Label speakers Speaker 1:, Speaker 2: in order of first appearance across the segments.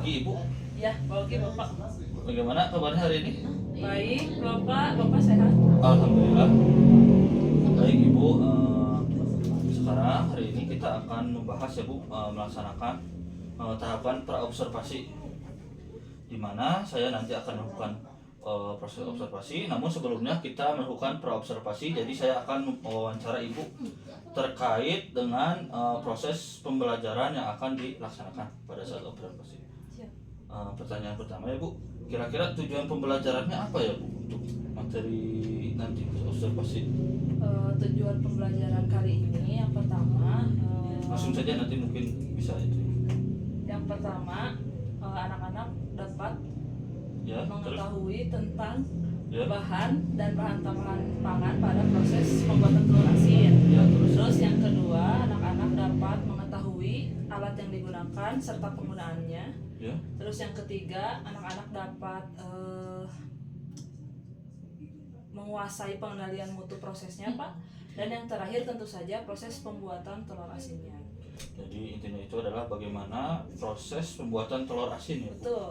Speaker 1: pagi Ibu.
Speaker 2: Ya, pagi Bapak.
Speaker 1: Bagaimana kabarnya hari ini?
Speaker 2: Baik, Bapak sehat?
Speaker 1: Alhamdulillah. Baik Ibu, sekarang hari ini kita akan membahas ya Bu, melaksanakan tahapan praobservasi, di mana saya nanti akan melakukan proses observasi. Namun sebelumnya kita melakukan praobservasi, jadi saya akan mewawancara Ibu terkait dengan proses pembelajaran yang akan dilaksanakan pada saat observasi. Pertanyaan pertama ya Bu, kira-kira tujuan pembelajarannya apa ya Bu untuk materi nanti observasi?
Speaker 2: Tujuan pembelajaran kali ini yang pertama,
Speaker 1: Langsung saja nanti mungkin bisa itu.
Speaker 2: yang pertama anak-anak dapat
Speaker 1: Ya, terus
Speaker 2: mengetahui tentang
Speaker 1: ya,
Speaker 2: bahan dan bahan tambahan pangan pada proses pembuatan telur asin.
Speaker 1: ya terus
Speaker 2: Terus yang kedua, anak-anak dapat mengetahui alat yang digunakan serta penggunaannya.
Speaker 1: ya.
Speaker 2: Terus yang ketiga, anak-anak dapat menguasai pengendalian mutu prosesnya, Pak. Dan yang terakhir tentu saja proses pembuatan telur asinnya.
Speaker 1: Jadi intinya itu adalah bagaimana proses pembuatan telur asin ya Bu.
Speaker 2: Betul.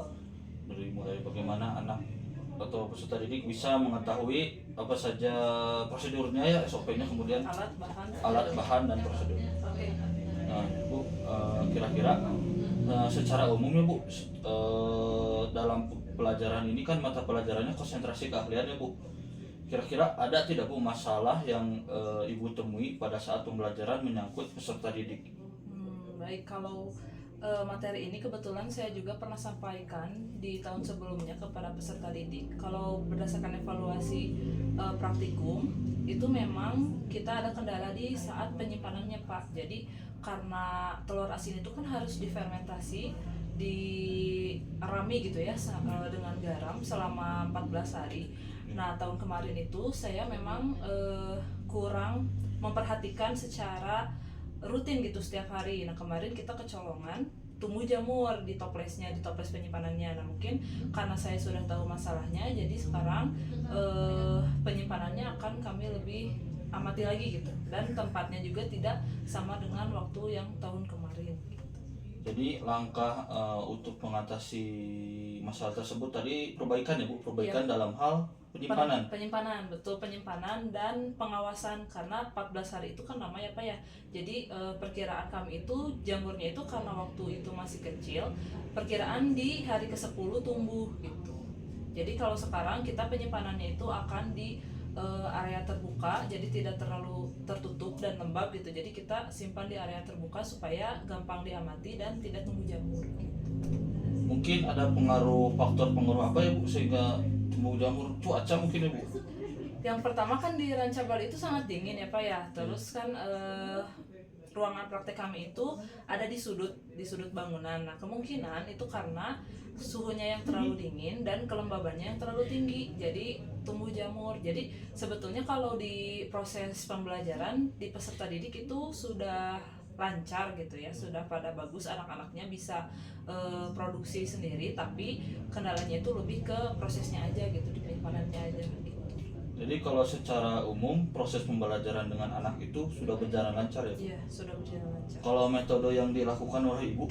Speaker 1: Dari mulai bagaimana anak atau peserta didik bisa mengetahui apa saja prosedurnya ya, SOP-nya, kemudian
Speaker 2: Alat
Speaker 1: bahan dan prosedurnya.
Speaker 2: Oke.
Speaker 1: Nah Bu, kira-kira secara umum ya Bu, dalam pelajaran ini kan mata pelajarannya konsentrasi keahlian ya Bu. Kira-kira ada tidak Bu masalah yang Ibu temui pada saat pembelajaran menyangkut peserta didik?
Speaker 2: Baik, kalau materi ini kebetulan saya juga pernah sampaikan di tahun sebelumnya kepada peserta didik. Kalau berdasarkan evaluasi praktikum, itu memang kita ada kendala di saat penyimpanannya Pak. Jadi karena telur asin itu kan harus difermentasi di rami gitu ya dengan garam selama 14 hari. Nah, tahun kemarin itu saya memang kurang memperhatikan secara rutin gitu setiap hari. Nah, kemarin kita kecolongan tumbuh jamur di toplesnya, di toples penyimpanannya. Nah, mungkin karena saya sudah tahu masalahnya, jadi sekarang penyimpanannya akan kami lebih amati lagi gitu. Dan tempatnya juga tidak sama dengan waktu yang tahun kemarin gitu.
Speaker 1: Jadi langkah untuk mengatasi masalah tersebut tadi perbaikan ya Bu, perbaikan dalam hal penyimpanan.
Speaker 2: Betul, penyimpanan dan pengawasan, karena 14 hari itu kan lama ya Pak ya. Jadi perkiraan kami itu jamurnya itu karena waktu itu masih kecil, perkiraan di hari ke-10 tumbuh gitu. Jadi kalau sekarang kita penyimpanannya itu akan di area terbuka, jadi tidak terlalu tertutup dan lembab gitu. Jadi kita simpan di area terbuka supaya gampang diamati dan tidak tumbuh jamur gitu.
Speaker 1: Mungkin ada faktor pengaruh apa ya Bu sehingga tumbuh jamur? Cuaca mungkin ya Bu?
Speaker 2: Yang pertama kan di Rancabali itu sangat dingin ya Pak ya. Terus kan ruangan praktek kami itu ada di sudut bangunan. Nah, kemungkinan itu karena suhunya yang terlalu dingin dan kelembabannya yang terlalu tinggi, jadi tumbuh jamur. Jadi sebetulnya kalau di proses pembelajaran di peserta didik itu sudah lancar gitu ya, sudah pada bagus, anak-anaknya bisa produksi sendiri, tapi kendalanya itu lebih ke prosesnya aja gitu, di penyimpanannya aja gitu.
Speaker 1: Jadi kalau secara umum proses pembelajaran dengan anak itu sudah berjalan lancar ya Bu?
Speaker 2: Iya, sudah berjalan lancar.
Speaker 1: Kalau metode yang dilakukan oleh Ibu,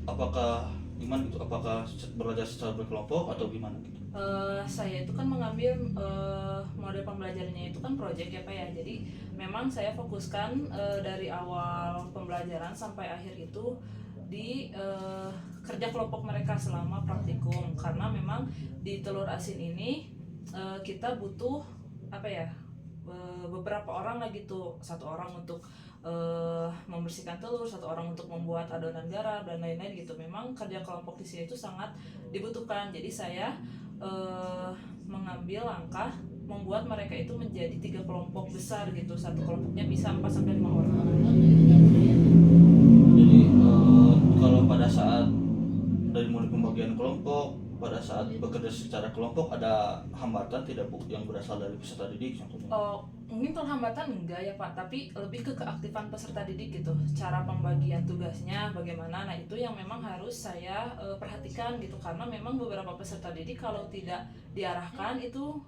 Speaker 1: apakah gimana gitu? Apakah belajar secara berkelompok atau gimana gitu?
Speaker 2: Saya itu kan mengambil model pembelajarannya itu kan project ya Pak ya. Jadi memang saya fokuskan dari awal pembelajaran sampai akhir itu di kerja kelompok mereka selama praktikum, karena memang di telur asin ini kita butuh apa ya, beberapa orang lagi tuh, satu orang untuk membersihkan telur, satu orang untuk membuat adonan garam dan lain-lain gitu. Memang kerja kelompok di sini itu sangat dibutuhkan. Jadi saya mengambil langkah membuat mereka itu menjadi 3 kelompok besar gitu. Satu kelompoknya bisa 4-5 orang.
Speaker 1: Jadi kalau pada saat dari mulai pembagian kelompok, pada saat bekerja secara kelompok ada hambatan tidak Bu yang berasal dari peserta didik contohnya?
Speaker 2: Mungkin kalau hambatan enggak ya Pak, tapi lebih ke keaktifan peserta didik gitu. Cara pembagian tugasnya bagaimana, nah itu yang memang harus saya perhatikan gitu, karena memang beberapa peserta didik kalau tidak diarahkan itu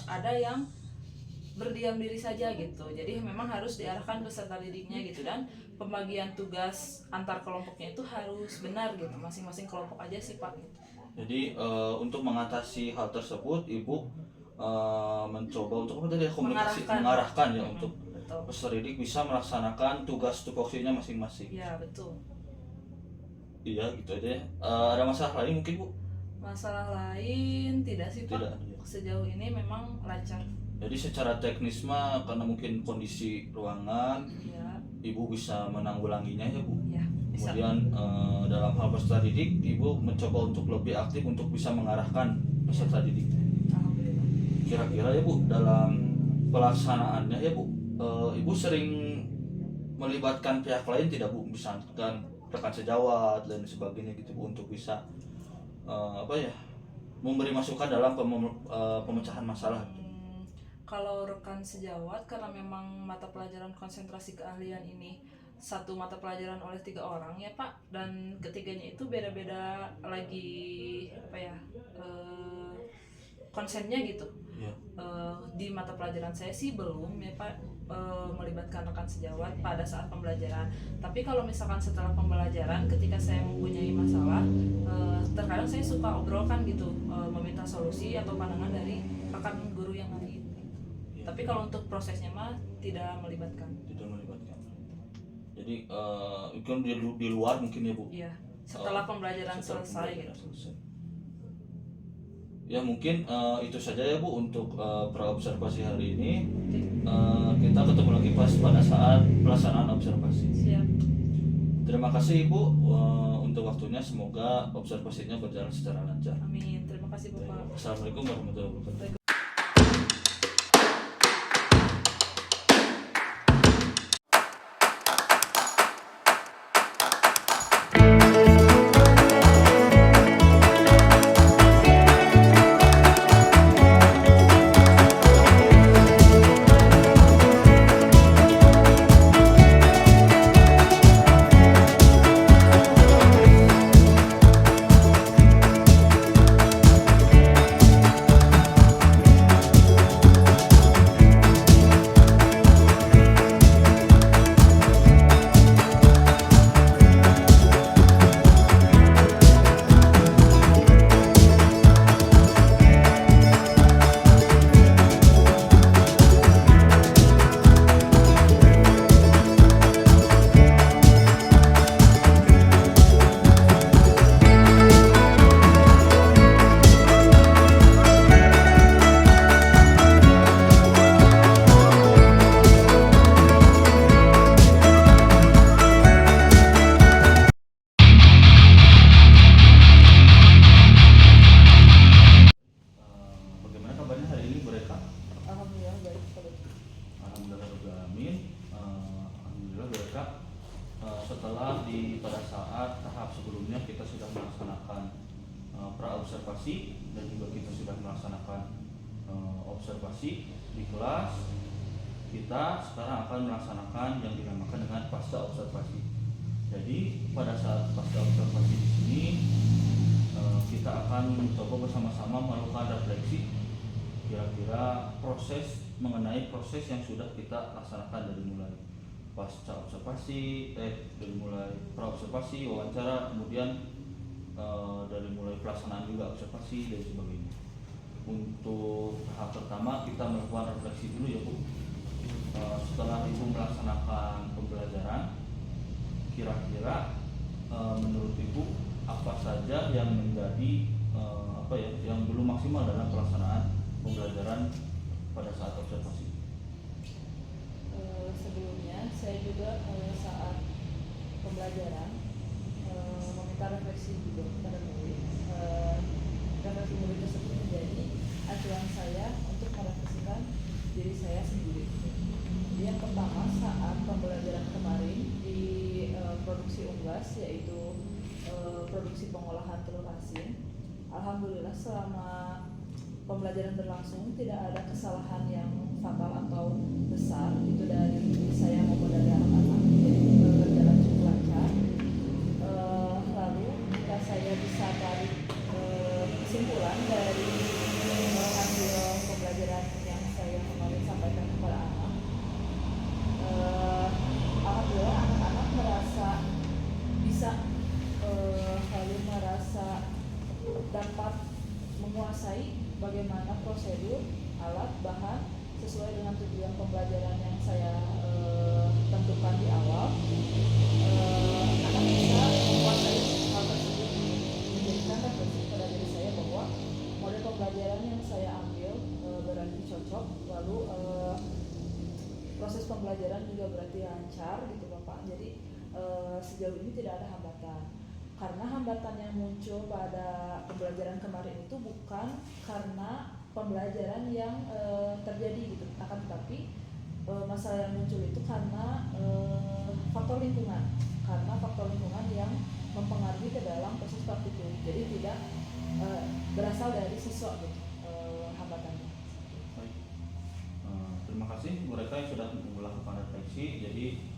Speaker 2: ada yang berdiam diri saja gitu. Jadi memang harus diarahkan peserta didiknya gitu, dan pembagian tugas antar kelompoknya itu harus benar gitu, masing-masing kelompok aja sih Pak gitu.
Speaker 1: Jadi untuk mengatasi hal tersebut, Ibu mencoba untuk apa tadi, komunikasi, mengarahkan ya untuk
Speaker 2: Betul.
Speaker 1: peserta didik bisa melaksanakan tugas tupoksinya masing-masing.
Speaker 2: Ya betul.
Speaker 1: Iya gitu aja ya. Ada masalah lain mungkin Bu?
Speaker 2: Masalah lain tidak sih Pak.
Speaker 1: Tidak. Ya.
Speaker 2: Sejauh ini memang lancar.
Speaker 1: Jadi secara teknis mah karena mungkin kondisi ruangan,
Speaker 2: Ya.
Speaker 1: Ibu bisa menanggulanginya ya Bu.
Speaker 2: Ya. Bisa.
Speaker 1: Kemudian dalam hal peserta didik, Ibu mencoba untuk lebih aktif untuk bisa mengarahkan peserta didik.
Speaker 2: Alhamdulillah.
Speaker 1: Kira-kira ya Bu, dalam pelaksanaannya ya Bu, Ibu sering melibatkan pihak lain tidak Bu, misalkan rekan sejawat dan sebagainya gitu Bu, untuk bisa memberi masukan dalam pemecahan masalah.
Speaker 2: Kalau rekan sejawat, karena memang mata pelajaran konsentrasi keahlian ini satu mata pelajaran oleh 3 orang ya Pak, dan ketiganya itu beda-beda lagi konsennya gitu.
Speaker 1: Ya.
Speaker 2: Di mata pelajaran saya sih belum ya Pak melibatkan rekan sejawat pada saat pembelajaran. Tapi kalau misalkan setelah pembelajaran, ketika saya mempunyai masalah, terkadang saya suka obrolkan gitu, meminta solusi atau pandangan dari rekan guru yang lain.
Speaker 1: Ya.
Speaker 2: Tapi kalau untuk prosesnya mah tidak melibatkan.
Speaker 1: Tidak melibatkan. Jadi itu di luar mungkin ya Bu.
Speaker 2: Iya. Setelah pembelajaran selesai gitu.
Speaker 1: Ya mungkin itu saja ya Bu untuk praobservasi hari ini. Kita ketemu lagi pada saat pelaksanaan observasi.
Speaker 2: Siap.
Speaker 1: Terima kasih Ibu untuk waktunya. Semoga observasinya berjalan secara lancar.
Speaker 2: Amin. Terima kasih Bapak.
Speaker 1: Assalamualaikum warahmatullahi wabarakatuh. Bagaimana kabarnya hari ini Bu Reka?
Speaker 2: Alhamdulillah baik Pak.
Speaker 1: Alhamdulillah Bu Reka. Setelah pada saat tahap sebelumnya kita sudah melaksanakan praobservasi dan juga kita sudah melaksanakan observasi di kelas, kita sekarang akan melaksanakan yang dinamakan dengan pasca observasi. Jadi pada saat pasca observasi di sini kita akan mencoba bersama-sama melakukan refleksi kira-kira mengenai proses yang sudah kita laksanakan dari mulai pasca observasi, dari mulai praobservasi, wawancara, kemudian dari mulai pelaksanaan juga observasi dan sebagainya. Untuk tahap pertama kita melakukan refleksi dulu ya Bu. Setelah Ibu melaksanakan pembelajaran, kira-kira menurut Ibu apa saja yang menjadi yang belum maksimal dalam pelaksanaan pembelajaran pada saat observasi?
Speaker 2: Sebelumnya saya juga saat pembelajaran meminta refleksi juga kepada murid. Refleksi murid tersebut menjadi acuan saya untuk merefleksikan diri saya sendiri. Yang pertama, saat pembelajaran kemarin di produksi unggas, yaitu produksi pengolahan telur asin, alhamdulillah selama pembelajaran berlangsung tidak ada kesalahan yang fatal atau besar, itu dari saya maupun dari anak-anak, jadi berjalan cukup lancar. Lalu jika saya bisa tarik kesimpulan dari hasil pembelajaran yang saya kemarin sampaikan tujuan pembelajaran yang saya tentukan di awal, anak bisa menguasai hal tersebut, menjadikan refleksi pada diri saya bahwa model pembelajaran yang saya ambil berarti cocok, lalu proses pembelajaran juga berarti lancar gitu Bapak. Jadi sejauh ini tidak ada hambatan. Karena hambatan yang muncul pada pembelajaran kemarin itu bukan karena pembelajaran yang terjadi gitu, akan tetapi masalah yang muncul itu karena faktor lingkungan, yang mempengaruhi ke dalam proses praktikum. Jadi tidak berasal dari siswa gitu hambatannya.
Speaker 1: Baik. Terima kasih mereka yang sudah melakukan refleksi. Jadi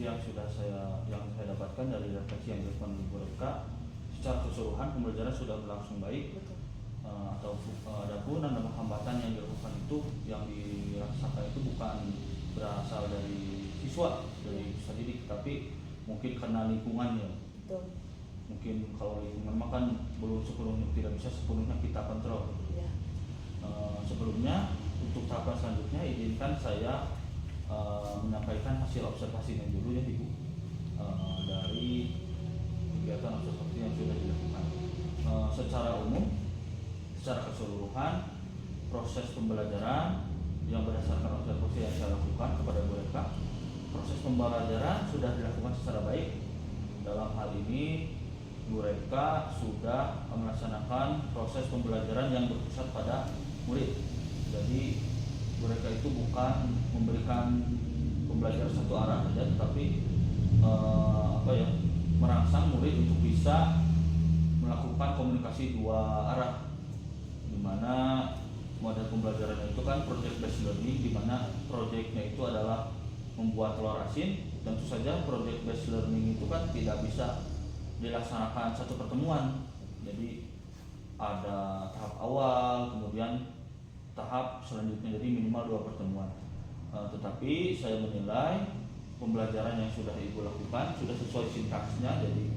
Speaker 1: yang saya dapatkan dari refleksi yang dilakukan oleh mereka, secara keseluruhan pembelajaran sudah berlangsung baik.
Speaker 2: Betul.
Speaker 1: Adapun hambatan yang dilakukan itu, yang dirasakan itu bukan berasal dari siswa, dari peserta didik, tapi mungkin karena lingkungannya.
Speaker 2: Betul.
Speaker 1: Mungkin kalau lingkungan mah kan belum sepenuhnya, tidak bisa sepenuhnya kita kontrol.
Speaker 2: Ya.
Speaker 1: Sebelumnya untuk tahapan selanjutnya izinkan saya menyampaikan hasil observasinya dulu ya Ibu, dari kegiatan observasi yang sudah dilakukan. Secara umum, secara keseluruhan proses pembelajaran yang berdasarkan observasi yang saya lakukan kepada mereka, proses pembelajaran sudah dilakukan secara baik. Dalam hal ini mereka sudah melaksanakan proses pembelajaran yang berpusat pada murid. Jadi mereka itu bukan memberikan pembelajaran satu arah saja, tetapi merangsang murid untuk bisa melakukan komunikasi dua arah, di mana model pembelajaran itu kan project based learning, di mana projectnya itu adalah membuat telur asin. Tentu saja project based learning itu kan tidak bisa dilaksanakan satu pertemuan. Jadi ada tahap awal, kemudian tahap selanjutnya, jadi minimal 2 pertemuan. Tetapi saya menilai pembelajaran yang sudah Ibu lakukan sudah sesuai sintaksnya. Jadi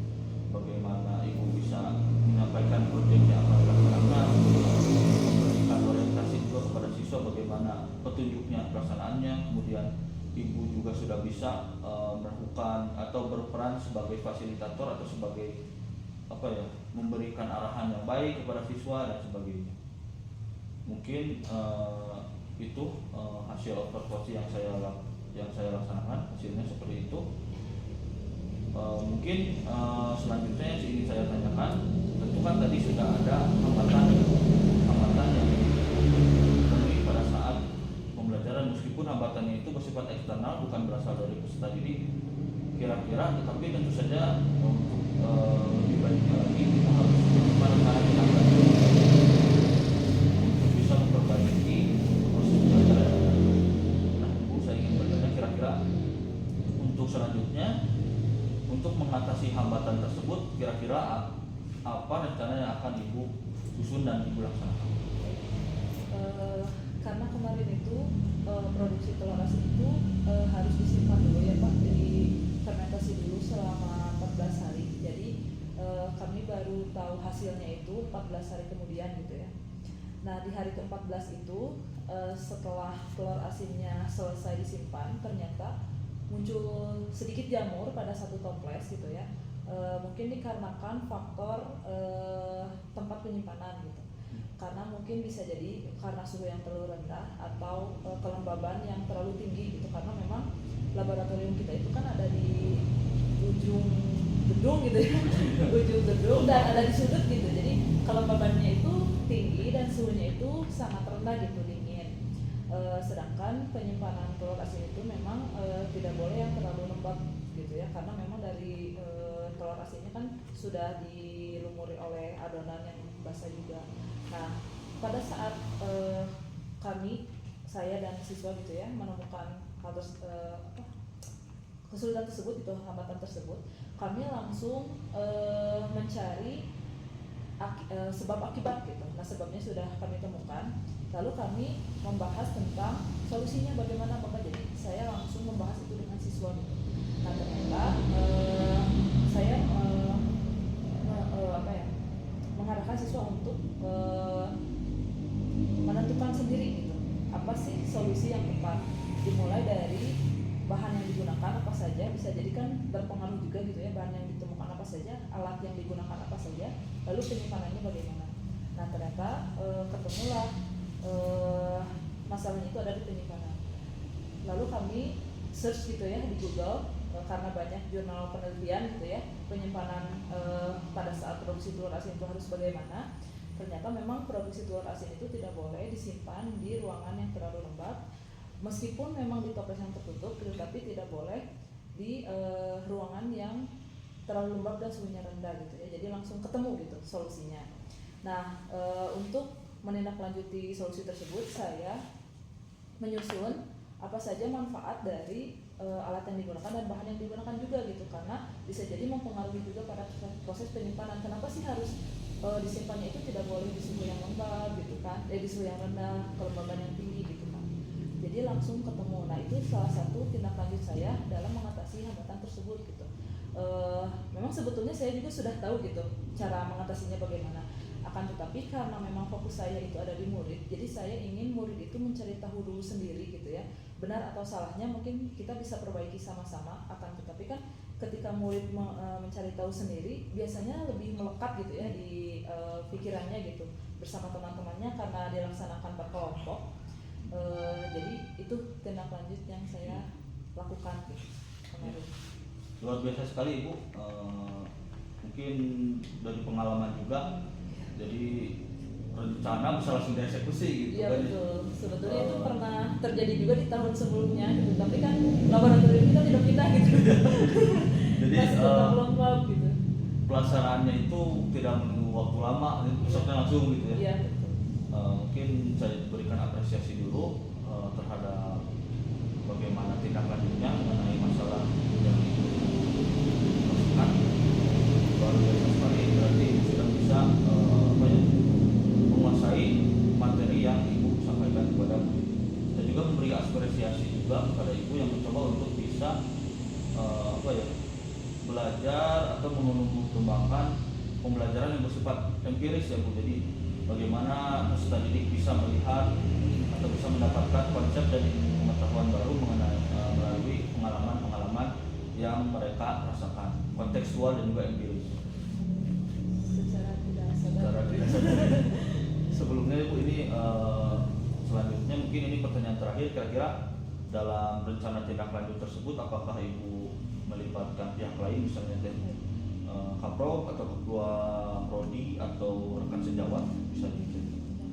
Speaker 1: bagaimana Ibu bisa menyampaikan proyek yang akan dilaksanakan, memberikan orientasi juga kepada siswa bagaimana petunjuknya, pelaksanaannya. Kemudian Ibu juga sudah bisa melakukan atau berperan sebagai fasilitator atau sebagai memberikan arahan yang baik kepada siswa dan sebagainya. Mungkin itu hasil observasi yang saya laksanakan, hasilnya seperti itu. Mungkin selanjutnya yang ingin saya tanyakan, tentu kan tadi sudah ada hambatan yang ditemui pada saat pembelajaran, meskipun hambatannya itu bersifat eksternal, bukan berasal dari peserta didik. Kira-kira, tetapi tentu saja untuk lebih baiknya lagi kita harus bagaimana cara kita untuk bisa memperbaiki proses pembelajaran. Nah, Ibu, saya ingin bertanya kira-kira untuk selanjutnya, untuk mengatasi hambatan tersebut, kira-kira apa rencana yang akan Ibu susun dan Ibu laksanakan?
Speaker 2: Karena kemarin itu produksi telur asin itu harus disimpan dulu ya Pak, jadi fermentasi dulu selama 14 hari. Jadi kami baru tahu hasilnya itu 14 hari kemudian gitu ya. Nah di hari ke-14 itu setelah telur asinnya selesai disimpan, ternyata muncul sedikit jamur pada satu toples gitu ya. Mungkin dikarenakan faktor tempat penyimpanan gitu. Karena mungkin bisa jadi karena suhu yang terlalu rendah atau kelembaban yang terlalu tinggi gitu, karena memang laboratorium kita itu kan ada di ujung gedung gitu ya ujung gedung dan ada di sudut gitu, jadi kelembabannya itu tinggi dan suhunya itu sangat rendah gitu, dingin. Sedangkan penyimpanan telur asin itu memang tidak boleh yang terlalu lembab gitu ya, karena memang dari telur asinnya kan sudah dilumuri oleh adonan yang basah juga. Nah, pada saat saya dan siswa gitu ya menemukan kesulitan tersebut, itu hambatan tersebut, kami langsung mencari sebab akibat gitu. Nah, sebabnya sudah kami temukan. Lalu kami membahas tentang solusinya bagaimana Bapak. Jadi saya langsung membahas itu dengan siswa gitu. Nah, ternyata saya mengarahkan siswa untuk menentukan sendiri gitu apa apa sih solusi yang tepat, dimulai dari bahan yang digunakan apa saja, bisa jadi kan berpengaruh juga gitu ya, bahan yang ditemukan apa saja, alat yang digunakan apa saja, lalu penyimpanannya bagaimana. Nah ternyata ketemulah masalahnya itu ada di penyimpanan. Lalu kami search gitu ya di Google, karena banyak jurnal penelitian gitu ya, penyimpanan pada saat produksi telur asin itu harus bagaimana. Ternyata memang produksi telur asin itu tidak boleh disimpan di ruangan yang terlalu lembab, meskipun memang di toples yang tertutup, tetapi tidak boleh di ruangan yang terlalu lembab dan suhunya rendah gitu ya. Jadi langsung ketemu gitu solusinya. Nah untuk menindaklanjuti solusi tersebut, saya menyusun apa saja manfaat dari alat yang digunakan dan bahan yang digunakan juga gitu, karena bisa jadi mempengaruhi juga pada proses penyimpanan. Kenapa sih harus disimpannya itu tidak boleh di suhu yang lembab gitu kan, di suhu yang rendah, kelembaban yang tinggi gitu kan. Jadi langsung ketemu. Nah itu salah satu tindak lanjut saya dalam mengatasi hambatan tersebut gitu. Memang sebetulnya saya juga sudah tahu gitu cara mengatasinya bagaimana. Akan tetapi karena memang fokus saya itu ada di murid, jadi saya ingin murid itu mencari tahu dulu sendiri gitu ya, benar atau salahnya mungkin kita bisa perbaiki sama-sama. Akan tetapi kan ketika murid mencari tahu sendiri, biasanya lebih melekat gitu ya di pikirannya gitu bersama teman-temannya karena dilaksanakan berkelompok. Jadi itu tindak lanjut yang saya lakukan gitu kemarin.
Speaker 1: Luar biasa sekali Ibu, mungkin dari pengalaman juga, jadi rencana bisa langsung dieksekusi gitu.
Speaker 2: Iya
Speaker 1: kan.
Speaker 2: betul, sebetulnya itu pernah terjadi juga di tahun sebelumnya gitu, tapi kan laboratorium kita tidak pindah gitu.
Speaker 1: Jadi
Speaker 2: masih tetap lengkap gitu.
Speaker 1: pelaksanaannya itu tidak menunggu waktu lama, besoknya langsung gitu ya.
Speaker 2: Iya betul.
Speaker 1: Mungkin saya berikan apresiasi dulu terhadap bagaimana tindak lanjutnya mengenai masalah yang dilakukan. Luar biasa sekali, berarti sudah bisa menguasai materi yang Ibu sampaikan kepada murid. Dan juga memberi apresiasi juga kepada Ibu yang mencoba untuk bisa belajar atau mengembangkan pembelajaran yang bersifat empiris ya Bu. Jadi bagaimana peserta didik bisa melihat atau bisa mendapatkan konsep dan pengetahuan baru mengenai melalui pengalaman-pengalaman yang mereka rasakan, kontekstual dan juga empiris.
Speaker 2: Secara tidak
Speaker 1: Secara
Speaker 2: sadar.
Speaker 1: tidak sadar. Sebelumnya Ibu ini selanjutnya mungkin ini pertanyaan terakhir, kira-kira dalam rencana tindak lanjut tersebut apakah Ibu melibatkan pihak lain, misalnya Kaprod atau ketua prodi atau rekan sejawat, bisa diceritakan?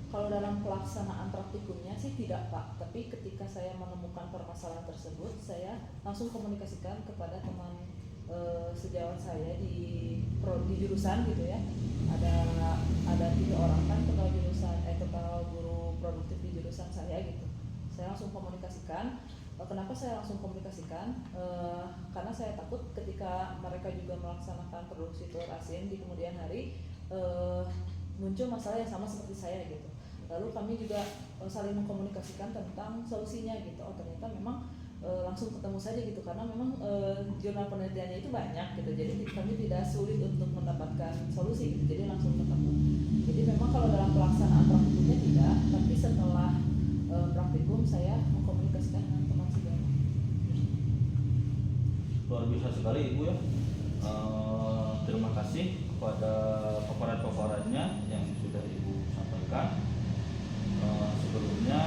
Speaker 2: Kalau dalam pelaksanaan praktikumnya sih tidak Pak, tapi ketika saya menemukan permasalahan tersebut, saya langsung komunikasikan kepada teman sejawat saya di jurusan gitu ya. Ada 3 orang kan total guru produktif di jurusan saya gitu. Saya langsung komunikasikan. Kenapa saya langsung komunikasikan? Karena saya takut ketika mereka juga melaksanakan produksi telur asin di kemudian hari muncul masalah yang sama seperti saya gitu. Lalu kami juga saling mengkomunikasikan tentang solusinya gitu. Oh ternyata memang langsung ketemu saja gitu, karena memang jurnal penelitiannya itu banyak gitu. Jadi kami tidak sulit untuk mendapatkan solusi gitu. Jadi langsung ketemu. Jadi memang kalau dalam pelaksanaan praktikumnya tidak, tapi setelah praktikum saya mengkomunikasikan dengan teman sejawat.
Speaker 1: Luar biasa sekali Ibu ya. Terima kasih kepada paparan-paparannya yang sudah Ibu sampaikan. Sebelumnya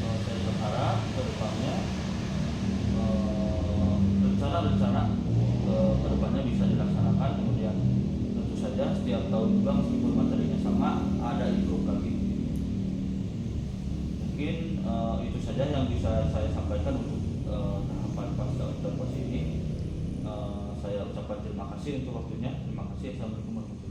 Speaker 1: saya berharap ke depannya rencana-rencana ke depannya bisa dilaksanakan. Kemudian tentu saja setiap tahun juga meskipun materinya sama, ada improve lagi. Mungkin itu saja yang bisa saya sampaikan untuk tahapan pasca observasi ini. Saya ucapkan terima kasih untuk waktunya. Terima kasih. Assalamualaikum warahmatullahi wabarakatuh.